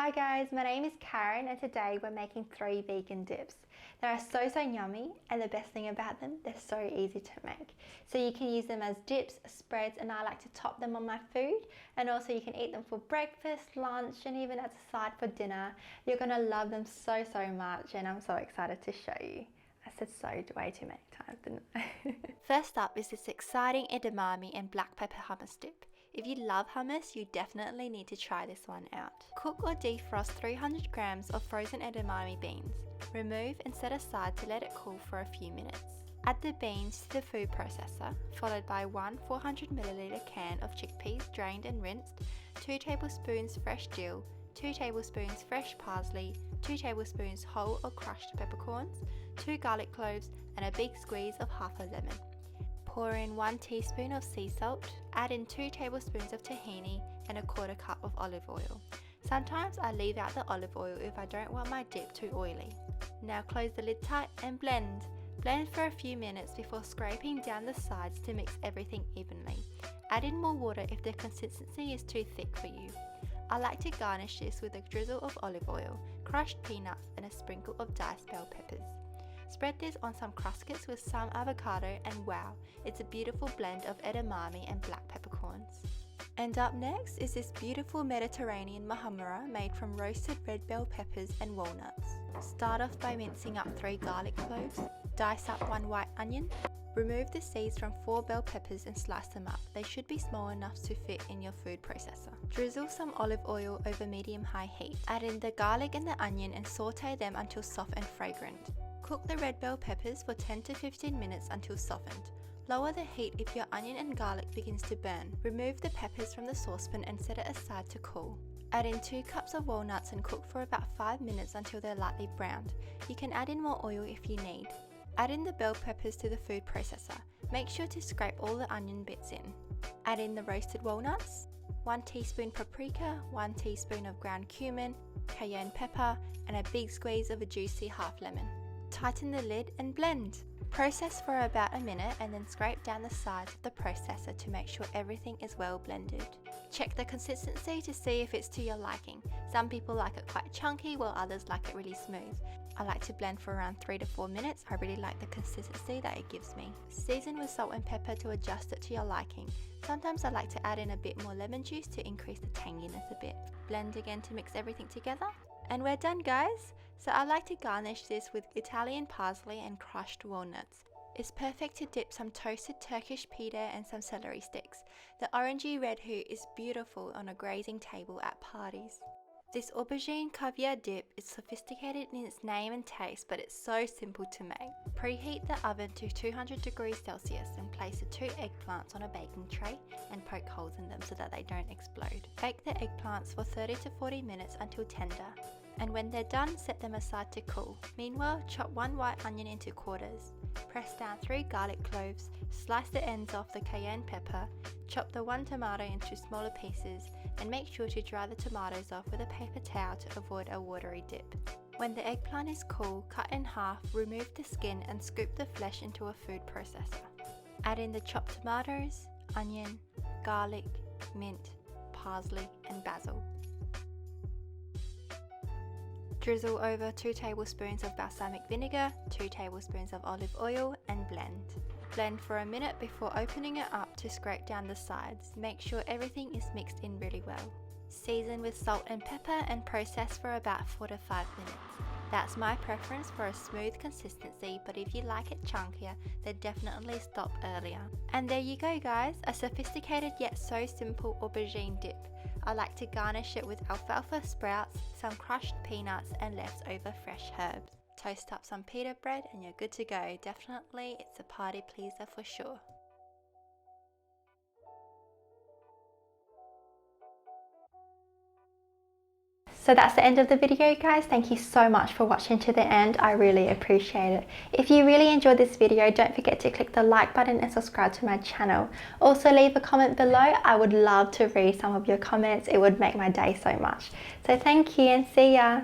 Hi guys, my name is Karen and today we're making 3 vegan dips. They are so yummy, and the best thing about them, they're so easy to make. So you can use them as dips, spreads, and I like to top them on my food. And also you can eat them for breakfast, lunch, and even as a side for dinner. You're gonna love them so much, and I'm so excited to show you. I said so way too many times, didn't I? First up is this exciting edamame and black pepper hummus dip. If you love hummus, you definitely need to try this one out. Cook or defrost 300 grams of frozen edamame beans. Remove and set aside to let it cool for a few minutes. Add the beans to the food processor, followed by one 400 ml can of chickpeas drained and rinsed, 2 tablespoons fresh dill, 2 tablespoons fresh parsley, 2 tablespoons whole or crushed peppercorns, 2 garlic cloves, and a big squeeze of half a lemon. Pour in 1 teaspoon of sea salt, add in 2 tablespoons of tahini and a 1/4 cup of olive oil. Sometimes I leave out the olive oil if I don't want my dip too oily. Now close the lid tight and blend. Blend for a few minutes before scraping down the sides to mix everything evenly. Add in more water if the consistency is too thick for you. I like to garnish this with a drizzle of olive oil, crushed peanuts, and a sprinkle of diced bell peppers. Spread this on some cruskets with some avocado, and wow, it's a beautiful blend of edamame and black peppercorns. And up next is this beautiful Mediterranean Muhummara made from roasted red bell peppers and walnuts. Start off by mincing up 3 garlic cloves, dice up 1 white onion, remove the seeds from 4 bell peppers and slice them up. They should be small enough to fit in your food processor. Drizzle some olive oil over medium-high heat. Add in the garlic and the onion and saute them until soft and fragrant. Cook the red bell peppers for 10 to 15 minutes until softened. Lower the heat if your onion and garlic begins to burn. Remove the peppers from the saucepan and set it aside to cool. Add in 2 cups of walnuts and cook for about 5 minutes until they're lightly browned. You can add in more oil if you need. Add in the bell peppers to the food processor. Make sure to scrape all the onion bits in. Add in the roasted walnuts, 1 teaspoon paprika, 1 teaspoon of ground cumin, cayenne pepper, and a big squeeze of a juicy half lemon. Tighten the lid and blend. Process for about a minute and then scrape down the sides of the processor to make sure everything is well blended. Check the consistency to see if it's to your liking. Some people like it quite chunky while others like it really smooth. I like to blend for around 3 to 4 minutes. I really like the consistency that it gives me. Season with salt and pepper to adjust it to your liking. Sometimes I like to add in a bit more lemon juice to increase the tanginess a bit. Blend again to mix everything together. And we're done, guys! So I like to garnish this with Italian parsley and crushed walnuts. It's perfect to dip some toasted Turkish pita and some celery sticks. The orangey red hoot is beautiful on a grazing table at parties. This Aubergine Caviar dip is sophisticated in its name and taste, but it's so simple to make. Preheat the oven to 200 degrees Celsius and place the 2 eggplants on a baking tray and poke holes in them so that they don't explode. Bake the eggplants for 30 to 40 minutes until tender, and when they're done, set them aside to cool. Meanwhile, chop 1 white onion into quarters. Press down 3 garlic cloves, slice the ends off the cayenne pepper, chop the 1 tomato into smaller pieces, and make sure to dry the tomatoes off with a paper towel to avoid a watery dip. When the eggplant is cool, cut in half, remove the skin and scoop the flesh into a food processor. Add in the chopped tomatoes, onion, garlic, mint, parsley, and basil. Drizzle over 2 tablespoons of balsamic vinegar, 2 tablespoons of olive oil, and blend. Blend for a minute before opening it up to scrape down the sides. Make sure everything is mixed in really well. Season with salt and pepper and process for about 4 to 5 minutes. That's my preference for a smooth consistency, but if you like it chunkier, then definitely stop earlier. And there you go, guys, a sophisticated yet so simple aubergine dip. I like to garnish it with alfalfa sprouts, some crushed peanuts, and leftover fresh herbs. Toast up some pita bread and you're good to go. Definitely, it's a party pleaser for sure. So that's the end of the video, guys. Thank you so much for watching to the end. I really appreciate it. If you really enjoyed this video, don't forget to click the like button and subscribe to my channel. Also leave a comment below. I would love to read some of your comments. It would make my day so much. So thank you and see ya.